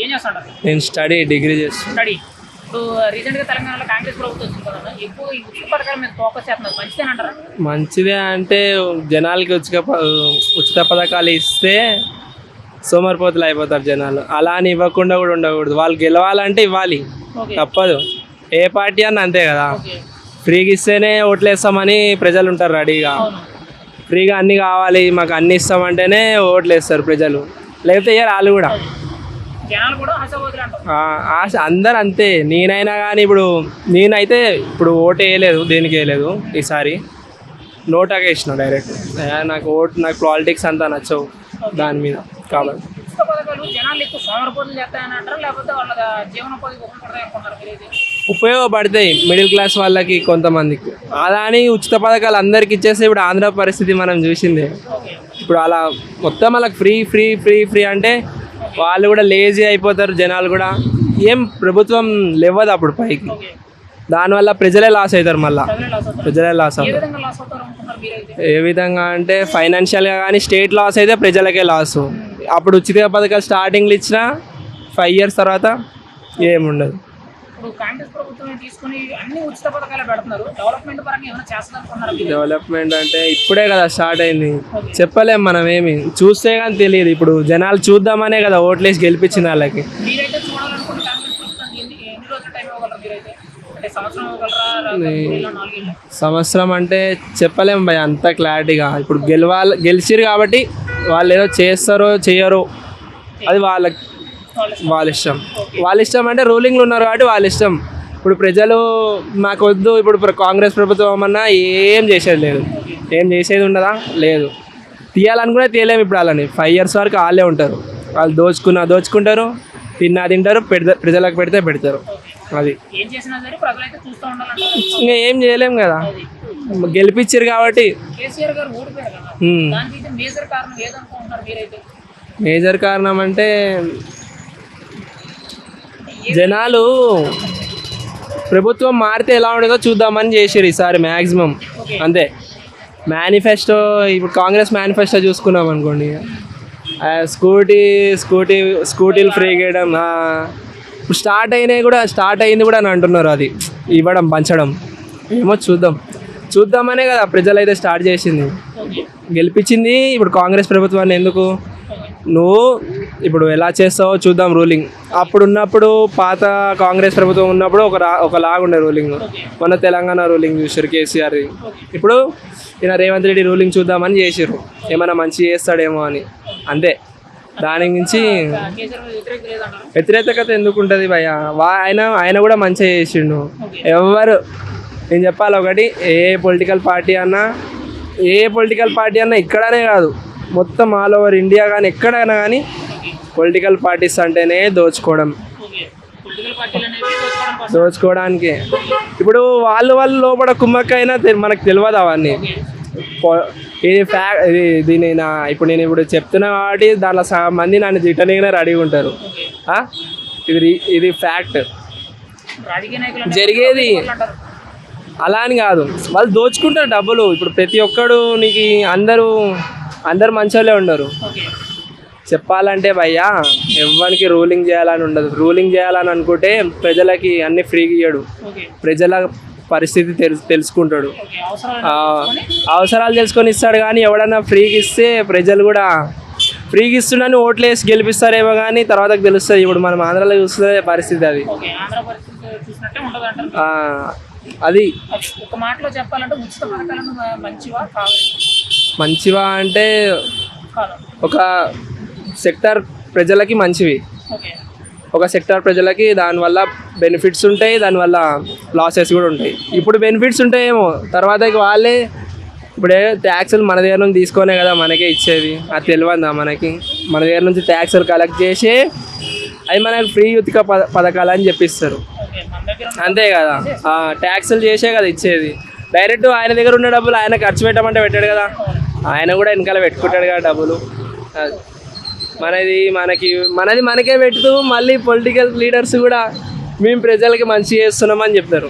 ఏం చేస్తుంటారు? నేను డిగ్రీ చేస్తాను. స్టడీ. ఇప్పుడు రీసెంట్గా తెలంగాణలో కాంగ్రెస్ ప్రభుత్వం వచ్చింది కదా, ఎక్కువ ఈ ఉచిత పథకాల మీద ఫోకస్ చేస్తున్నారు. మంచిదేనంటారా? మంచిదే అంటే జనాలకి ఉచిత పథకాలు ఇస్తే సోమరిపోతులు అయిపోతారు జనాలు. అలా అని ఇవ్వకుండా కూడా ఉండకూడదు. వాళ్ళు గెలవాలంటే ఇవ్వాలి, తప్పదు. ఏ పార్టీ అన్న అంతే కదా. ఫ్రీగా ఇస్తేనే ఓట్లు వేస్తామని ప్రజలు ఉంటారు రెడీగా. ఫ్రీగా అన్నీ కావాలి, మాకు అన్నీ ఇస్తామంటేనే ఓట్లు వేస్తారు ప్రజలు, లేకపోతే ఇయ్యారు వాళ్ళు కూడా. ఆశ అందరు అంతే. నేనైనా కానీ నేనైతే ఇప్పుడు ఓటు వేయలేదు, దేనికి వేయలేదు. ఈసారి నోటాగా వేసిన డైరెక్ట్. నాకు పాలిటిక్స్ అంతా నచ్చవు దాని మీద కాబట్టి. ఉపయోగపడతాయి మిడిల్ క్లాస్ వాళ్ళకి, కొంతమందికి. అలా అని ఉచిత పథకాలు అందరికి ఇచ్చేస్తే ఇప్పుడు ఆంధ్ర పరిస్థితి మనం చూసిందే. ఇప్పుడు అలా మొత్తం వాళ్ళకి ఫ్రీ ఫ్రీ ఫ్రీ ఫ్రీ అంటే వాళ్ళు కూడా లేజీ అయిపోతారు జనాలు కూడా. ఏం ప్రభుత్వం లేవదు అప్పుడు పైకి. దానివల్ల ప్రజలే లాస్ అవుతారు. మళ్ళీ ప్రజలే లాస్ అవుతారు. ఏ విధంగా అంటే ఫైనాన్షియల్గా కానీ స్టేట్ లాస్ అయితే ప్రజలకే లాసు. అప్పుడు ఉచిత పథకాలు స్టార్టింగ్లో ఇచ్చిన 5 years తర్వాత ఏముండదు. డెవలప్మెంట్ అంటే ఇప్పుడే కదా స్టార్ట్ అయింది, చెప్పలేం మనం. ఏమి చూస్తే కానీ తెలియదు. ఇప్పుడు జనాలు చూద్దామనే కదా ఓట్లేసి గెలిపించిన వాళ్ళకి. సంవత్సరం అంటే చెప్పలేం భయ అంత క్లారిటీగా. ఇప్పుడు గెలిచిరు కాబట్టి వాళ్ళు ఏదో చేస్తారో చేయరో అది వాళ్ళ ఇష్టం. వాళ్ళ ఇష్టం అంటే రూలింగ్లో ఉన్నారు కాబట్టి వాళ్ళ ఇష్టం. ఇప్పుడు ప్రజలు మాకు వద్దు, ఇప్పుడు కాంగ్రెస్ ప్రభుత్వం అన్నా ఏం చేసేది లేదు. ఏం చేసేది ఉండదా? లేదు. తీయాలనుకునే తీయలేము ఇప్పుడు. వాళ్ళని 5 years వరకు వాళ్ళే ఉంటారు. వాళ్ళు దోచుకుంటారు, తింటారు, ప్రజలకు పెడతారు. అది ఇంకా ఏం చేయలేం కదా, గెలిపించారు కాబట్టి. మేజర్ కారణం అంటే జనాలు ప్రభుత్వం మారితే ఎలా ఉండదో చూద్దామని చేసారు ఈసారి మ్యాక్సిమం. అంతే. మేనిఫెస్టో ఇప్పుడు కాంగ్రెస్ మేనిఫెస్టో చూసుకున్నాం అనుకోండి, స్కూటీలు ఫ్రీ చేయడం. ఇప్పుడు స్టార్ట్ అయింది కూడా అని అంటున్నారు. అది ఇవ్వడం, పంచడం ఏమో చూద్దామనే కదా ప్రజలు అయితే స్టార్ట్ చేసింది, గెలిపించింది. ఇప్పుడు కాంగ్రెస్ ప్రభుత్వాన్ని ఎందుకు నువ్వు ఇప్పుడు ఎలా చేస్తావో చూద్దాం రూలింగ్. అప్పుడున్నప్పుడు పాత కాంగ్రెస్ ప్రభుత్వం ఉన్నప్పుడు ఒకలాగుండే రూలింగ్. మన తెలంగాణ రూలింగ్ చూసారు కేసీఆర్. ఇప్పుడు ఈయన రేవంత్ రెడ్డి రూలింగ్ చూద్దామని చేసారు, ఏమైనా మంచి చేస్తాడేమో అని. అంతే. దాని నుంచి వ్యతిరేకత ఎందుకు ఉంటుంది భయ్య? ఆయన కూడా మంచిగా చేసిండు. నేను చెప్పాలి ఒకటి, ఏ పొలిటికల్ పార్టీ అన్నా ఇక్కడనే కాదు, మొత్తం ఆల్ ఓవర్ ఇండియా కానీ ఎక్కడైనా కానీ పొలిటికల్ పార్టీస్ అంటేనే దోచుకోవడానికి. ఇప్పుడు వాళ్ళు లోపల కుమ్మక్కైనా మనకు తెలియదు అవన్నీ. దీని ఇప్పుడు నేను చెప్తున్నా కాబట్టి దాంట్లో మంది నన్ను తిట్టనిగానే రెడీగా ఉంటారు. ఇది ఫ్యాక్ట్, జరిగేది. అలా అని కాదు, వాళ్ళు దోచుకుంటారు డబ్బులు. ఇప్పుడు ప్రతి ఒక్కడు అందరు మంచోళ్ళే ఉండరు. చెప్పాలంటే భయ్యా, ఎవరికి రూలింగ్ చేయాలని ఉండదు. రూలింగ్ చేయాలని అనుకుంటే ప్రజలకి అన్ని ఫ్రీగా ఇయ్యడు. ప్రజల పరిస్థితి తెలుసుకుంటాడు, అవసరాలు తెలుసుకొని ఇస్తాడు. కానీ ఎవడన్నా ఫ్రీగా ఇస్తే ప్రజలు కూడా ఫ్రీగా ఇస్తుండని ఓట్లు వేసి గెలిపిస్తారేమో, కానీ తర్వాత తెలుస్తుంది. ఇప్పుడు మనం ఆంధ్రాలో చూస్తే పరిస్థితి అది. ఒక మాటలో చెప్పాలంటే ఉచిత పథకాలను మంచివా అంటే ఒక సెక్టార్ ప్రజలకి మంచివి, ఒక సెక్టార్ ప్రజలకి దానివల్ల బెనిఫిట్స్ ఉంటాయి, దానివల్ల లాసెస్ కూడా ఉంటాయి. ఇప్పుడు బెనిఫిట్స్ ఉంటాయేమో, తర్వాత వాళ్ళే ఇప్పుడే ట్యాక్సులు మన దగ్గర నుంచి తీసుకొనే కదా మనకే ఇచ్చేది. అది తెలియదా మనకి? మన దగ్గర నుంచి ట్యాక్సులు కలెక్ట్ చేసి అవి మనకు ఫ్రీ ఉచిత పథకాలు అని చెప్పిస్తారు. అంతే కదా, ట్యాక్సులు చేసే కదా ఇచ్చేది. డైరెక్ట్ ఆయన దగ్గర ఉన్న డబ్బులు ఆయన ఖర్చు పెట్టమంటే పెట్టాడు కదా, ఆయన కూడా వెనకాల పెట్టుకుంటాడు కదా డబ్బులు. మనది మనకే పెడుతూ మళ్ళీ పొలిటికల్ లీడర్స్ కూడా మేము ప్రజలకి మంచి చేస్తున్నామని చెప్తారు.